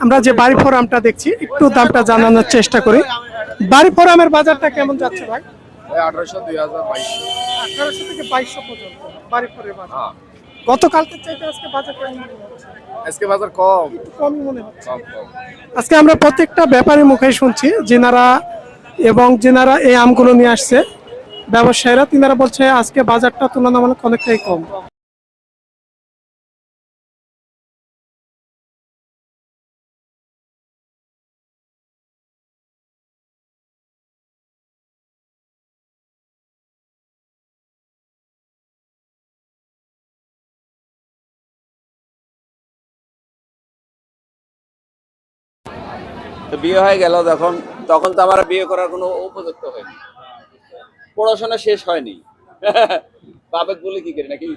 আমরা যে বাড়ি ফোরামটা দেখছি একটু দামটা জানানোর চেষ্টা করি। বাড়ি ফোরামের বাজারটা কেমন যাচ্ছে ভাই? 1800 2022 1800 থেকে 2200 পর্যন্ত বাড়ি ফোরের বাজার। গতকালকে চাইতে আজকে বাজার কেমন মনে হচ্ছে? আজকে বাজার কম একটু কমই মনে হচ্ছে। কম। আজকে আমরা প্রত্যেকটা ব্যাপারীর মুখে শুনছি যেনারা এই আমগুলো নিয়ে আসছে ব্যবসায়ীরা, তিনারা বলছে আজকে বাজারটা তুলনামূলক অনেকটাই কম। তো বিয়ে হয়ে গেল তখন তো আমার বিয়ে করার কোনো উপযুক্ত হয়নি, পড়াশোনা শেষ হয়নি। বাবেক বলে কি করি নাকি?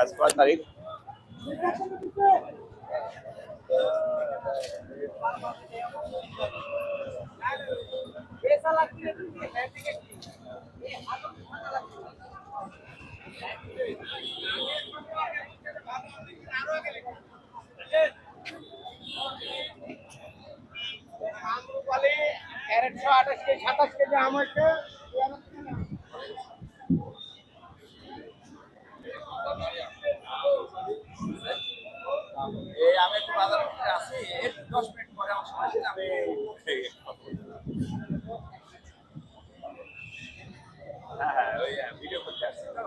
আজ কয় তারিখ? আমি একটু বাজারে আছি, 10 মিনিট পরে আমার সময় ছিল, আমি হ্যাঁ ওই ভিডিও করতে আসছি তো।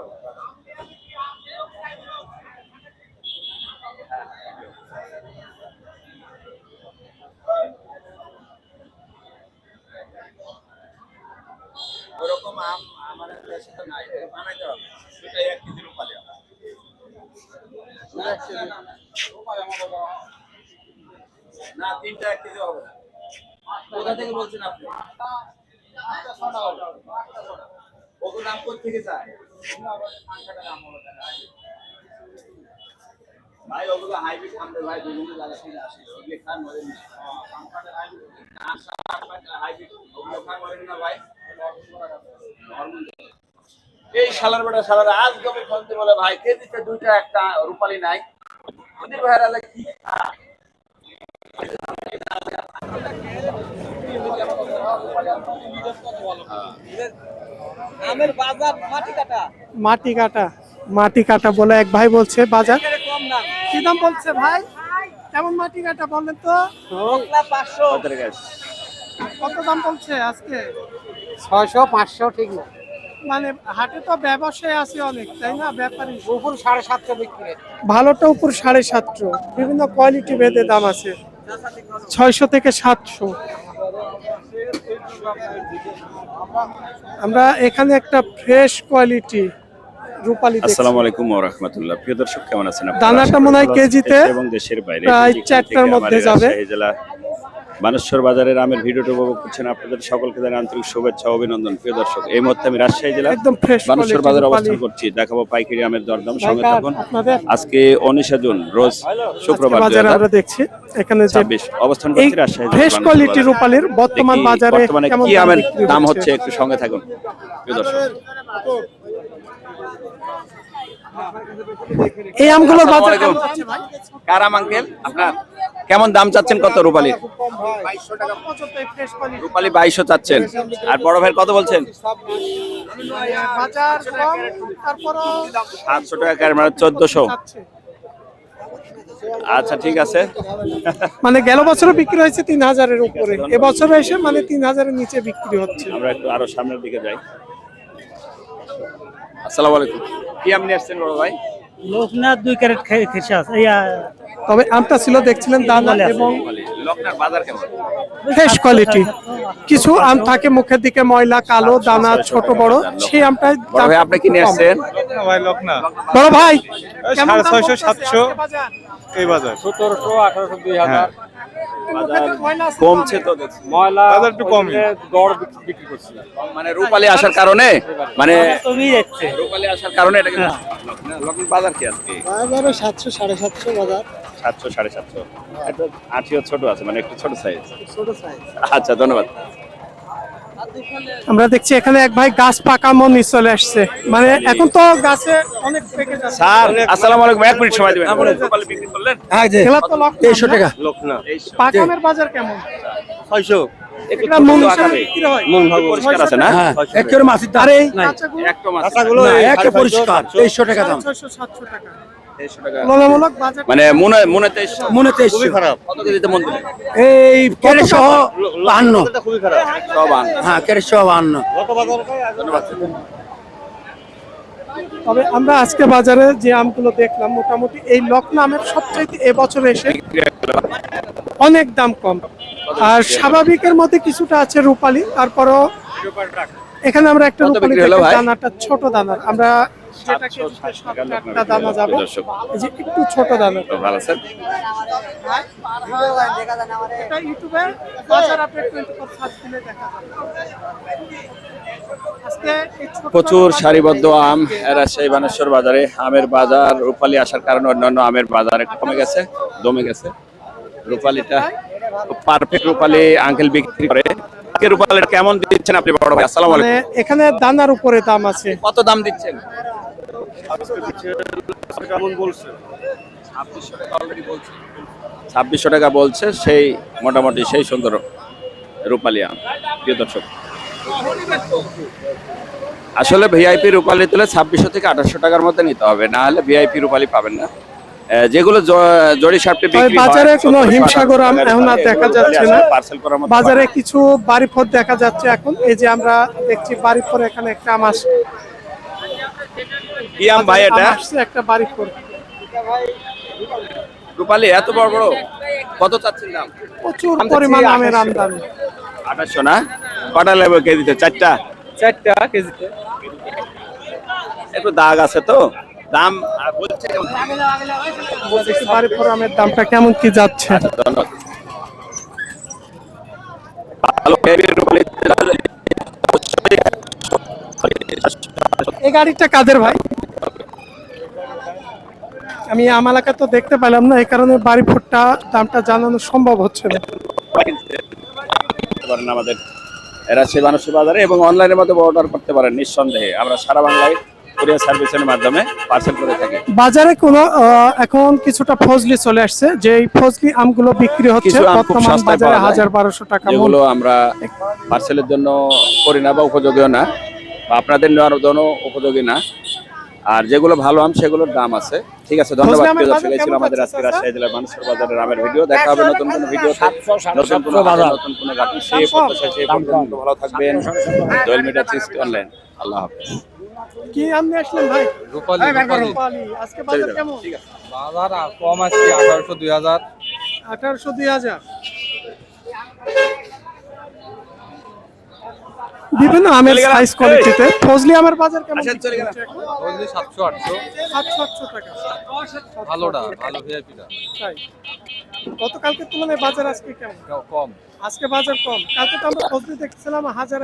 ওরকম আম আমার দেশে তো নাই, বানাইতে হবে। দুটাই 1 কেজি রূপালি আম। না 3টা 1 কেজি হবে না। কোথা থেকে বলছেন আপনি? ওগুলো নাম কোথা থেকে যায় ভাই? ওগুলো হাইব্রিড আমাদের ভাই বিভিন্ন জায়গা থেকে আসে, ওগুলো খান মরে না। হাইব্রিড ওগুলো খান মরে না ভাই। এই শালার আজ কবে ফোনতে বলে ভাই কেজিতে 2টা 1টা রূপালি নাই। ওদের ভাইরা কি আমের বাজার মাটি কাটা বলে এক ভাই বলছে বাজার কম দাম। কি দাম বলছে ভাই? কেমন মাটি কাটা বলেন তো? 500 কত দাম বলছে আজকে? 600 500 ঠিক না, মানে হাটে তো ব্যবসায় আছে অনেক, তাই না? ব্যাপারী উপর 750 বিক্রি। ভালোটা উপর 750, বিভিন্ন কোয়ালিটি ভেদে দাম আছে, 600 থেকে 700। আমরা এখানে একটা ফ্রেশ কোয়ালিটি রূপালি দেখছি। আসসালামু আলাইকুম ওয়া রাহমাতুল্লাহ। প্রিয় দর্শক কেমন আছেন আপনারা? দানাটা মনে হয় কেজিতে এবং দেশের বাইরে প্রায় 4টার মধ্যে যাবে। জেলা বানেশ্বর বাজারের আমের ভিডিওটি উপভোগ করছেন, আপনাদের সকলকে জানাই আন্তরিক শুভেচ্ছা ও অভিনন্দন। প্রিয় দর্শক, এই মুহূর্তে আমি রাজশাহী জেলা একদম ফ্রেশ বানেশ্বর বাজারে অবস্থান রূপালি করছি। দেখাবো পাইকারি আমের দরদাম, সঙ্গে থাকুন। আপনাদের আজকে 19 জুন রোজ শুক্রবার বাজারে আমরা দেখছি এখানে যে 2026 অবস্থান করছি রাজশাহী ফ্রেশ কোয়ালিটি রূপালির বর্তমান বাজারে কেমন কি আমের বিক্রি দাম হচ্ছে একটু সঙ্গে থাকুন প্রিয় দর্শক। এই আমগুলোর বাজার আসসালামু কেমন আলাইকুম। যাচ্ছে ভাই? কারাম আঙ্কেল, আপনার কেমন দাম চাচ্ছেন? কত রূপালি? 2200 টাকা পর্যন্ত এই ফ্রেশ কোয়ালিটি রূপালি 2200 চাচ্ছেন, আর বড় ভাইয়ের কত বলছেন? বাজার কম, তারপরও 700 টাকা ক্যারেট, মানে 1400। যাচ্ছে। আচ্ছা ঠিক আছে। মানে গেল বছরও বিক্রি হয়েছে 3000-এর উপরে, এবছর এসে মানে 3000-এর নিচে বিক্রি হচ্ছে। আমরা একটু আরো সামনের দিকে যাই। আসসালামু আলাইকুম। কি আম নিয়ে আসছেন বড় ভাই? লোকনাথ 2 ক্যারেট খেসে আছে। তবে আমটা ছিল দেখছিলেন দানা এবং লকনার বাজার কেমন? Fresh quality. কিছু আম থাকে মুখের দিকে ময়লা, কালো, দানা ছোট বড়, সেই আমটাই বড় ভাই আপনি কি নিয়ে আসছেন? ভাই লকনা বড় ভাই কেমন দাম 650 বলতেছে 700 আজকে বাজার? এই বাজার 1700 1800 2000 মুখের ময়লা আছে? কমছে তো দেখছি। ময়লা বাজার একটু কমই। গড় বিক্রি করছি। মানে রূপালী আসার কারণে মানে তুমি যাচ্ছে রূপালী আসার কারণে এটা কিন্তু লকনার বাজার কি আজকে? বাজারে 700 750 বাজার 700 750 এটা আঠিও ছোট আছে মানে একটু ছোট সাইজ। ছোট সাইজ। আচ্ছা ধন্যবাদ। আমরা দেখছি এখানে এক ভাই গাছ পাকামো নিয়ে চলে আসছে, মানে এখন তো গাছে অনেক পেকে যাচ্ছে। স্যার আসসালামু আলাইকুম, এক মিনিট সময় দিবেন। রূপালী বিক্রি করলেন? এগুলা তো লকনা, 2300 টাকা লকনা পাকামের বাজার কেমন? 600 একটু এটা ছোট মন তো হিসাবে আকারে। বিক্রি হয়? মন ভাগ পরিষ্কার আছে না? একের মাছের দাম আর এই কাঁচাগুলো? একটা মাছ কাঁচাগুলো একে পরিষ্কার 2300 টাকা দাম 600 700 টাকা 2300 টাকা। তুলনামূলক বাজার মানে মনে মনে 2300 মনে 2300 খারাপ। কত কেজিতে মন দিলেন? এই কেরে সহ 52 খুবই খারাপ। সব আন। হ্যাঁ কেরে সহ 52 তবে আমরা আজকে বাজারে যে আমগুলো দেখলাম মোটামুটি এই লকনা আমের সবচাইতে এবছর এসে অনেক দাম কম, আর স্বাভাবিকের মধ্যে কিছুটা আছে রূপালী, তারপরও এখানে আমরা একটা কত রূপালী বিক্রি হলো দেখি, ভাই? দানাটা ছোট দানার, আমরা যেটাকে 7-8টা দানা যাবে, দর্শক এই যে একটু ছোট দানা। তো ভালো আছেন? এটা ইউটিউবে বাজার আপডেট 24 সার্চ দিলে দেখা যাবে। আজকে এই ছোট প্রচুর দানার সারিবদ্ধ আম রাজশাহী বানেশ্বর বাজারে। আমের বাজার রূপালী আসার কারণে অন্যান্য আমের বাজার একটু কমে গেছে, দমে গেছে। রূপালীটা পারফেক্ট রূপালী আঙ্কেল বিক্রি করে। আজকে রূপালীটা কেমন দিচ্ছেন আপনি বড় ভাই? আসসালামু মানে আলাইকুম। এখানে দানার উপরে দাম আছে। কত দাম দিচ্ছেন? কেমন বলছে 2600 টাকা বলছে, সেই মোটামুটি সেই সুন্দর রূপালী আম। প্রিয় দর্শক, আসলে ভিআইপি রূপালী তুলে 2600 থেকে 2800 টাকার মধ্যে নিতে হবে, না হলে ভিআইপি রূপালী পাবেন না। যেগুলো জড়ি সাপটে বিক্রি হয় বাজারে কোনো 1700 হিমসাগর আম এখন আর দেখা যাচ্ছে না। পার্সেল করার মতো বাজারে কিছু বাড়িফল দেখা যাচ্ছে এখন, এই যে আমরা দেখছি বাড়িফল, এখানে একটা আম আসছে। কি আম ভাই এটা? আম আসছে একটা বাড়িফল, রূপালী এত বড় বড়, কত চাচ্ছেন দাম? প্রচুর পরিমাণ আমের আমদানি। 2800 না? কটা লেবু কেজিতে? 4টা কেজিতে একটু দাগ আছে তো দাম বলছে কেমন? দেখি বাড়িফল আমের দামটা কেমন কি যাচ্ছে। ধন্যবাদ। ভালো ভিআইপি রূপালী এই গাড়িটা কাদের ভাই? আমি আম এলাকা তো দেখতে পেলাম না, এই কারণে বাড়িফলটা দামটা জানানো সম্ভব হচ্ছে না। পারেন আমাদের রাজশাহী বানেশ্বর বাজারে, এবং অনলাইনের মধ্যে অর্ডার করতে পারেন নিঃসন্দেহে। আমরা সারা বাংলায় কুরিয়ার সার্ভিসের মাধ্যমে পার্সেল করে থাকি। বাজারে কোনো এখন কিছুটা ফজলি চলে আসছে, যে এই ফজলি আমগুলো বিক্রি হচ্ছে কিছু আম খুব বর্তমান সস্তায় বাজারে পাওয়া যায়, 1000-1200 টাকা মূল্য। যেগুলো আমরা পার্সেলের জন্য করি না বা উপযোগীও না, বা আপনাদের নেওয়ার জন্য উপযোগী না। আর যেগুলো ভালো আম সেগুলোর দাম আছে। ঠিক আছে, ধন্যবাদ। ফজলি আমের প্রিয় দর্শক, বাজার এই ছিল কেমন আমাদের যাচ্ছে, আজকে চাচা? রাজশাহী জেলার বানেশ্বর বাজারের আমের ভিডিও। দেখা হবে নতুন কোনো ভিডিওতে, নতুন কোনো হাটে, নতুন কোনো ঘাটে। সেই প্রত্যাশায় সেই পর্যন্ত ভালো থাকবেন। দোয়েল মিডিয়া 360 অনলাইন। আল্লাহ হাফেজ। কি আম নিয়ে আসলেন ভাই? রূপালী রূপালী। আজকে বাজার কেমন? ঠিক আছে। বাজার কম আছে 1800 2000 1800-2000। বিভিন্ন আমের চলে গেলাম। সাইজ কোয়ালিটিতে ফজলি আমের বাজার কেমন? আসেন, চলে গেলাম। 700 800 700-800 টাকা। ভালোটা ভালো ভিআইপিটা তাই। গতকালকে তুলনায় বাজার আজকে কেমন? কম আজকে বাজার কম। কালকে তো আমরা ফজলি দেখছিলাম 1000-1100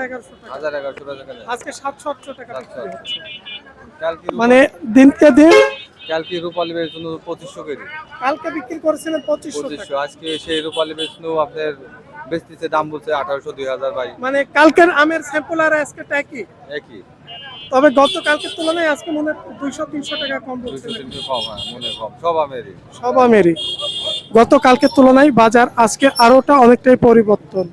টাকা, 1100 টাকা আজকে 700-800 টাকা বিক্রি হচ্ছে। কালকে মানে দিনকে দিন। কালকে রূপালী বেচনো 2500 কেজি কালকে বিক্রি করেছিলেন 2500 টাকা, 2500 আজকে সেই রূপালী বেচনো আপনার বেচতেছে দাম বলছে 1800 2000 ভাই মানে কালকের আমের স্যাম্পল আর আজকে একই, একই তবে গতকালকের তুলনায় আজকে মনে হয় 200-300 টাকা কম 200 বলছিলেন। 300 কম হ্যাঁ মনে কম সব আমেরই সব আমেরই। গতকালকের তুলনায় বাজার আজকে আরোটা অনেকটাই পরিবর্তন।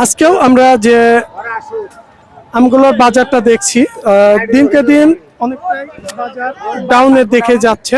আজকেও আমরা যে আমগুলোর বাজারটা দেখছি, দিনকে দিন অনেকটাই বাজার ডাউনের দিকে যাচ্ছে।